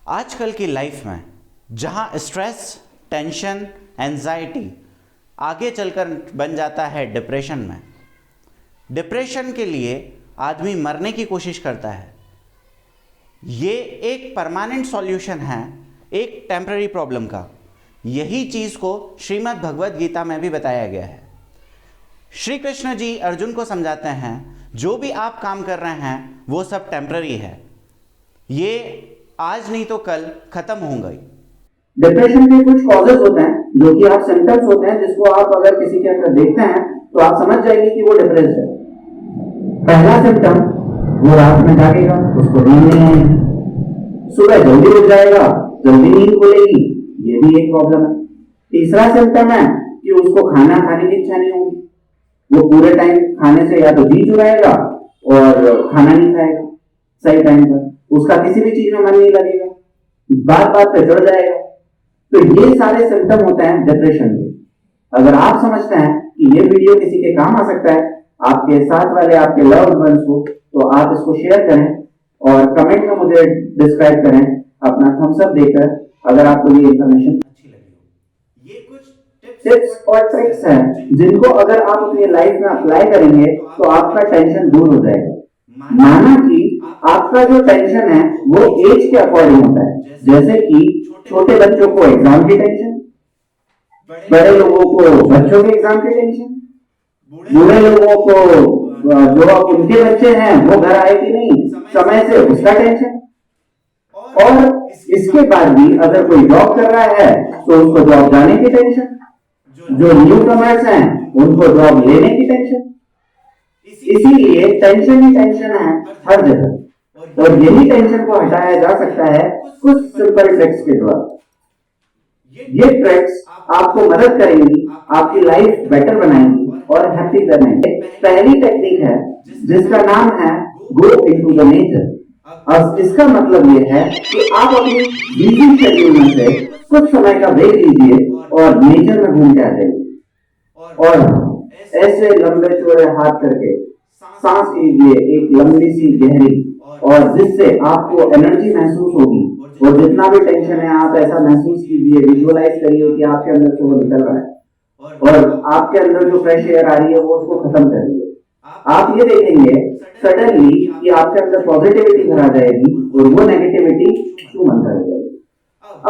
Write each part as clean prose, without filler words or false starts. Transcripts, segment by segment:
आजकल की लाइफ में जहाँ स्ट्रेस, टेंशन, एंजाइटी आगे चलकर बन जाता है डिप्रेशन में। डिप्रेशन के लिए आदमी मरने की कोशिश करता है। ये एक परमानेंट सॉल्यूशन है एक टेम्पररी प्रॉब्लम का। यही चीज़ को श्रीमद् भगवद गीता में भी बताया गया है। श्री कृष्ण जी अर्जुन को समझाते हैं, जो भी आप काम कर रहे हैं वो सब टेम्पररी है, ये आज नहीं तो कल खत्म होंगे। डिप्रेशन के कुछ कॉजेज होते हैं जो कि आप सिम्टम्स होते हैं, जिसको आप अगर किसी के अंदर देखते हैं तो आप समझ जाएंगे कि वो डिप्रेस्ड है। पहला सिम्टम, वो रात में जागेगा, उसको नींद नहीं आएगी, सुबह जल्दी उठ जाएगा, जल्दी नींद खुलेगी, ये भी एक प्रॉब्लम है। तीसरा सिम्टम है कि उसको खाना खाने की इच्छा नहीं होगी, वो पूरे टाइम खाने से या तो जी चुराएगा और खाना नहीं खाएगा सही टाइम पर, उसका किसी भी चीज में मन नहीं लगेगा, बात बात पे चढ़ जाएगा। तो ये सारे सिम्टम होते हैं डिप्रेशन के। अगर आप समझते हैं कि ये वीडियो किसी के काम आ सकता है, आपके साथ वाले आपके लव्ड वंस को, तो आप इसको शेयर करें और कमेंट में मुझे डिस्क्राइब करें अपना थम्स अप देकर, अगर आपको ये इंफॉर्मेशन अच्छी लगी हो। ये कुछ टिप्स और ट्रिक्स हैं जिनको अगर आप अपनी लाइफ में अप्लाई करेंगे तो आपका टेंशन दूर हो जाएगा। माना कि आपका जो टेंशन है वो एज के अकॉर्डिंग होता है, जैसे कि छोटे बच्चों को एग्जाम की टेंशन, बड़े लोगों को बच्चों के एग्जाम की टेंशन, बूढ़े लोगों को जो अब उनके बच्चे हैं वो घर आए कि नहीं समय से उसका टेंशन, और इसके बाद भी अगर कोई जॉब कर रहा है तो उसको जॉब जाने की टेंशन, जो न्यू कमर्स हैं उनको जॉब लेने की टेंशन। इसीलिए टेंशन ही टेंशन है हर जगह, और यही टेंशन को हटाया जा सकता है कुछ सिंपल ट्रिक्स के द्वारा। ये ट्रिक्स आपको मदद करेंगी, आपकी लाइफ बेटर बनाएंगी और हैप्पी करेंगे। पहली टेक्निक है जिसका नाम है गो इनटू द नेचर। अब इसका मतलब ये है कि आप अपनी बिजी शेड्यूल में से कुछ समय का ब्रेक लीजिए और नेचर में घूम के आ जाइए, और ऐसे लंबे चौड़े हाथ करके सांस लीजिए एक लंबी सी गहरी, और जिससे आपको एनर्जी महसूस होगी। और जितना भी टेंशन है आप ऐसा महसूस कीजिए, विजुअलाइज करिए कि आपके अंदर से वो निकल रहा है और आपके अंदर जो फ्रेश एयर आ रही है वो उसको खत्म करिए। आप ये देखेंगे सडनली कि आपके अंदर पॉजिटिविटी घर आ जाएगी और वो नेगेटिविटी छू मन कर जाएगी।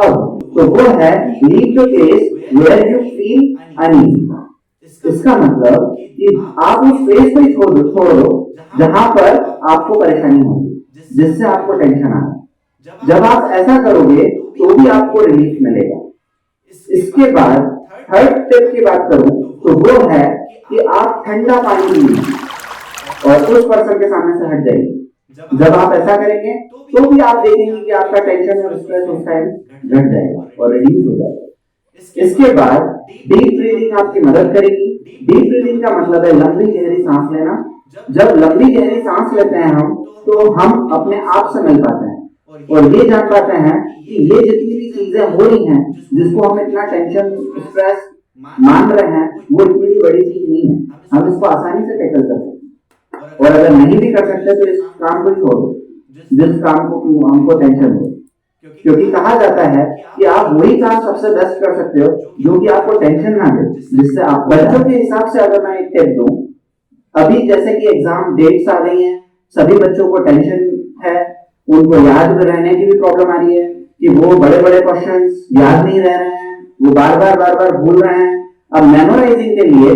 अब तो वो है leave the place where you feel uneasy. इसका मतलब कि आप उस स्पेस को छोड़ दो जहां पर आपको परेशानी होगी, जिससे आपको टेंशन आ रहा है। जब आप ऐसा करोगे तो भी आपको रिलीफ मिलेगा। इसके बाद थर्ड स्टेप की बात करूं तो वो है कि आप ठंडा पानी पीजिए और उस पर्सन के सामने से हट जाइए। जब आप ऐसा करेंगे तो भी आप देखेंगे कि आपका टेंशन और स्ट्रेस उस टाइम घट जाएगा और रिलीज हो जाएगा। इसके बाद डीप ब्रीदिंग आपकी मदद करेगी। डीप ब्रीदिंग का मतलब है लंबी गहरी सांस लेना। जब लंबी गहरी सांस लेते हैं हम, तो हम अपने आप से मिल पाते हैं और ये जान पाते हैं कि ये जितनी भी चीजें हो रही हैं जिसको हम इतना टेंशन स्ट्रेस मान रहे हैं वो इतनी बड़ी चीज नहीं है, हम इसको आसानी से टैकल कर सकते हैं। और अगर नहीं भी कर सकते तो इस काम को छोड़ दो जिस काम को हमको टेंशन हो, क्योंकि कहा जाता है कि आप वही काम सबसे बेस्ट कर सकते हो जो कि आपको टेंशन ना दे, जिससे आप बच्चों के हिसाब से अगर मैं एक टिप दूं, अभी जैसे कि एग्जाम डेट्स आ गई हैं, सभी बच्चों को टेंशन है, उनको याद में रहने की भी प्रॉब्लम आ रही है कि वो बड़े बड़े क्वेश्चंस याद नहीं रह रहे हैं, वो बार बार भूल रहे हैं। अब मेमोराइजिंग के लिए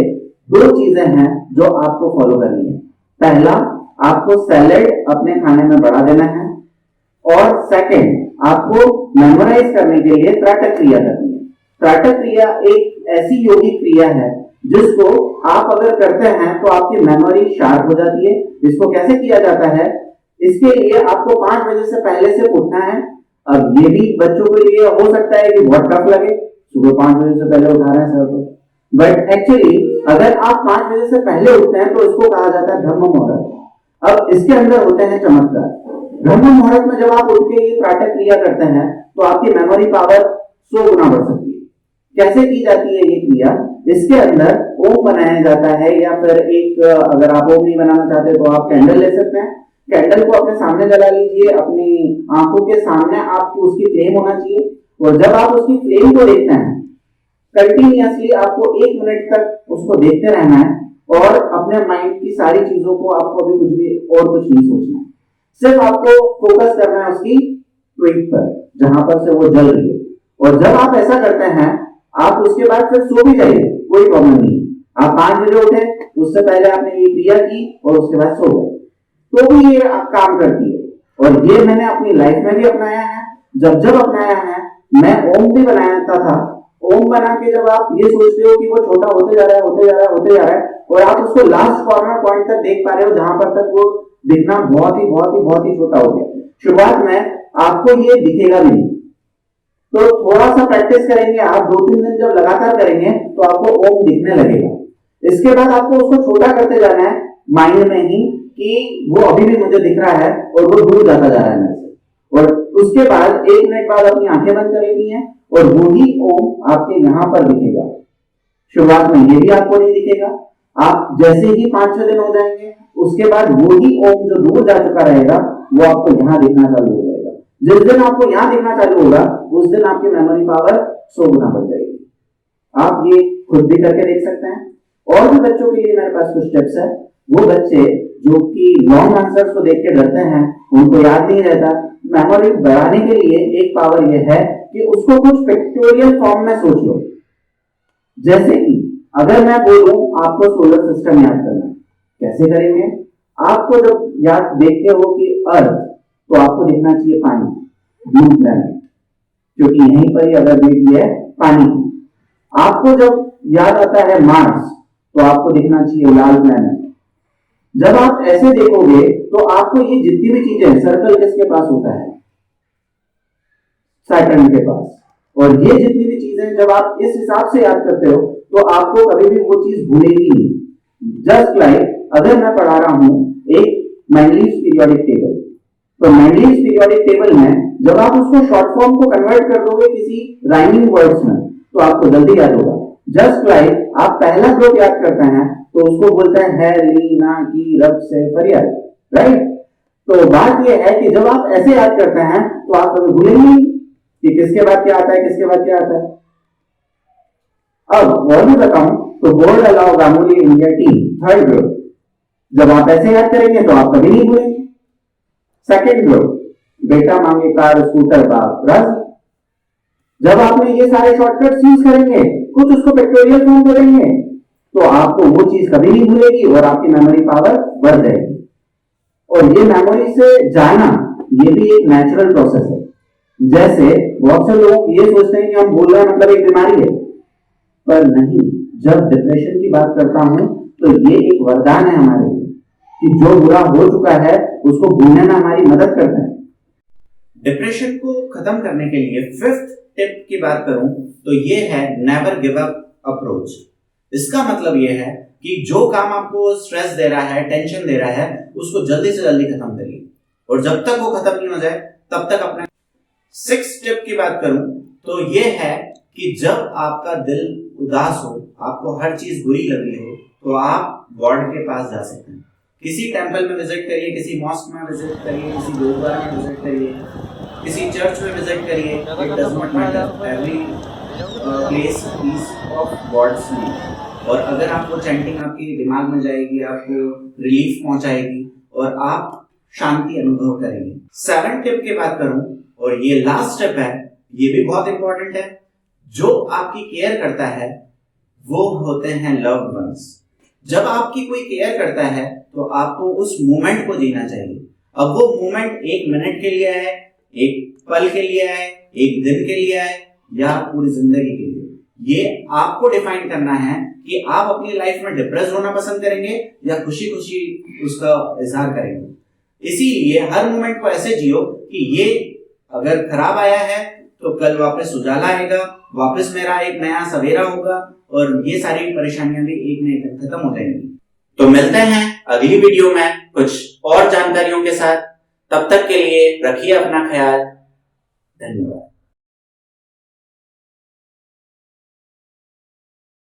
दो चीजें हैं जो आपको फॉलो करनी है। पहला, आपको सैलेड अपने खाने में बढ़ा देना है, और सेकंड, आपको मेमोराइज करने के लिए त्राटक क्रिया करनी है। त्राटक क्रिया एक ऐसी योगिक क्रिया है जिसको आप अगर करते हैं तो आपकी मेमोरी शार्प हो जाती है। इसको कैसे किया जाता है? इसके लिए आपको 5 बजे से पहले से उठना है। अब ये भी बच्चों के लिए हो सकता है कि बहुत टफ लगे, सुबह 5 बजे से पहले उठा रहे हैं सर को, बट एक्चुअली अगर आप 5 बजे से पहले उठते हैं तो इसको कहा जाता है ब्रह्म मुहूर्त। अब इसके अंदर होते हैं चमत्कार। ब्रह्म मुहूर्त में जब आप उठ के ये त्राटक क्रिया करते हैं तो आपकी मेमोरी पावर 100 गुना बढ़ सकती है। कैसे की जाती है ये क्रिया? इसके अंदर ओम बनाया जाता है, या फिर एक अगर आप ओम नहीं बनाना चाहते तो आप कैंडल ले सकते हैं, कैंडल को अपने सामने जला लीजिए, अपनी आंखों के सामने आपको उसकी फ्लेम होना चाहिए, और जब आप उसकी फ्लेम को देखते हैं कंटिन्यूअसली आपको 1 मिनट तक उसको देखते रहना है, और अपने माइंड की सारी चीजों को आपको अभी कुछ नहीं सोचना है, सिर्फ आपको फोकस करना है उसकी ट्विट पर जहां पर से वो जल रही है। और जब आप ऐसा करते हैं आप उसके बाद फिर सो भी जाइए, कोई प्रॉब्लम नहीं है। आप 5 बजे उठे, उससे पहले आपने ये क्रिया की और उसके बाद सो गए, तो भी ये काम करती है। और ये मैंने अपनी लाइफ में भी अपनाया है। जब जब अपनाया है, मैं ओम भी बनाता था। ओम बना के जब आप ये सोचते हो कि वो छोटा होते जा रहा है, होते जा रहा है, होते जा रहा है, और आप उसको लास्ट कॉर्नर पॉइंट तक देख पा रहे हो जहां पर तक वो दिखना बहुत ही छोटा हो गया। शुरुआत में आपको ये दिखेगा भी नहीं, तो थोड़ा सा प्रैक्टिस करेंगे आप, 2-3 दिन जब लगातार करेंगे तो आपको ओम दिखने लगेगा। इसके बाद आपको उसको छोटा करते जाना है माइंड में ही कि वो अभी भी मुझे दिख रहा है और वो दूर जाता जा रहा है मेरे से। और उसके बाद 1 मिनट बाद अपनी आंखें बंद कर लेनी है और वो ही ओम आपके यहां पर दिखेगा। शुरुआत में ये भी आपको नहीं दिखेगा, आप जैसे ही 5-6 दिन हो जाएंगे उसके बाद वो ही ओम जो दूर जा चुका रहेगा वो आपको यहाँ दिखना चालू हो जाएगा। जिस दिन आपको यहाँ दिखना चालू होगा उस दिन आपकी मेमोरी पावर 100 गुना बढ़ जाएगी। आप ये खुद भी करके देख सकते हैं। और भी बच्चों के लिए मेरे पास कुछ टिप्स है। वो बच्चे जो कि लॉन्ग आंसर्स को देख के डरते हैं, उनको याद नहीं रहता, मेमोरी बढ़ाने के लिए एक पावर यह है कि उसको कुछ पिक्टोरियल फॉर्म में सोच लो। जैसे कि अगर मैं बोलूं आपको सोलर सिस्टम याद करना, कैसे करेंगे? आपको जब याद देखते हो कि अर्थ, तो आपको दिखना चाहिए पानी, ब्लू प्लैनेट, क्योंकि यहीं पर ही अवेलेबिलिटी है पानी की। आपको जब याद आता है मार्स, तो आपको दिखना चाहिए लाल प्लैनेट। जब आप ऐसे देखोगे तो आपको ये जितनी भी चीजें, सर्कल किसके पास होता है? सैटर्न के पास। और ये जितनी भी चीजें जब आप इस हिसाब से याद करते हो तो आपको कभी भी वो चीज भूलेगी नहीं। जस्ट लाइक अगर मैं पढ़ा रहा हूं एक मैंगलीव्स पीरियोडिक टेबल, तो मैंगलीव्स पीरियोडिक टेबल में जब आप उसको शॉर्ट फॉर्म को कन्वर्ट कर दोगे किसी राइमिंग वर्ड्स में तो आपको जल्दी याद होगा। जस्ट लाइक आप पहला ग्रुप याद करते हैं तो उसको बोलते हैं है, ली, ना, की, रब, से, फरियाद, राइट? तो बात यह है कि जब आप ऐसे याद करते हैं तो आप कभी भूलेंगे नहीं कि किसके बाद क्या आता है, किसके बाद क्या आता है। अब और भी बताऊं तो board allow Ganguly India team, third group, जब आप ऐसे याद करेंगे तो आप कभी नहीं भूलेंगे। सेकेंड ग्रुप, बेटा मांगे कार, स्कूटर, बाप, रस। जब आपने ये सारे शॉर्टकट्स यूज करेंगे, कुछ उसको पिक्टोरियल फॉर्म करेंगे, तो आपको वो चीज कभी नहीं भूलेगी और आपकी मेमोरी पावर बढ़ जाएगी। और ये मेमोरी से जाना ये भी एक नेचुरल प्रोसेस है। जैसे बहुत से लोग ये सोचते हैं कि हम बोल रहे हैं मतलब एक बीमारी है, पर नहीं। जब डिप्रेशन की बात करता हूं तो ये एक वरदान है हमारे लिए कि जो बुरा हो चुका है उसको भूलने में हमारी मदद करता है। डिप्रेशन को खत्म करने के लिए 5th टिप की बात करूं तो ये है नेवर गिव अप अप्रोच। इसका मतलब ये है कि जो काम आपको स्ट्रेस दे रहा है, टेंशन दे रहा है, उसको जल्दी से जल्दी खत्म करिए और जब तक वो खत्म नहीं हो जाए तब तक अपने 6th टिप की बात करूं तो ये है कि जब आपका दिल उदास हो, आपको हर चीज बुरी लगी हो, तो आप गॉड के पास जा सकते हैं। किसी टेंपल में विजिट करिए, किसी मॉस्क में विजिट करिए, किसी गुरुद्वारा में विजिट करिए, किसी चर्च में विजिट करिए, it does not matter, every place peace of God's name. और अगर आपको चैंटिंग आपके दिमाग में जाएगी, आपको रिलीफ पहुंचाएगी और आप शांति अनुभव करेंगे। 7th टिप की बात करूं और ये लास्ट टिप है, ये भी बहुत इंपॉर्टेंट है। जो आपकी केयर करता है वो होते हैं लव्ड वंस। जब आपकी कोई केयर करता है तो आपको उस मोमेंट को जीना चाहिए। अब वो मोमेंट 1 मिनट के लिए है, 1 पल के लिए है, 1 दिन के लिए है या पूरी जिंदगी के लिए, ये आपको डिफाइन करना है कि आप अपनी लाइफ में डिप्रेस होना पसंद करेंगे या खुशी खुशी उसका इजहार करेंगे। इसीलिए हर मोमेंट को ऐसे जियो कि ये अगर खराब आया है तो कल वापस उजाला आएगा, वापस मेरा एक नया सवेरा होगा और ये सारी परेशानियां भी एक न एक खत्म हो जाएंगी। तो मिलते हैं अगली वीडियो में कुछ और जानकारियों के साथ। तब तक के लिए रखिए अपना ख्याल।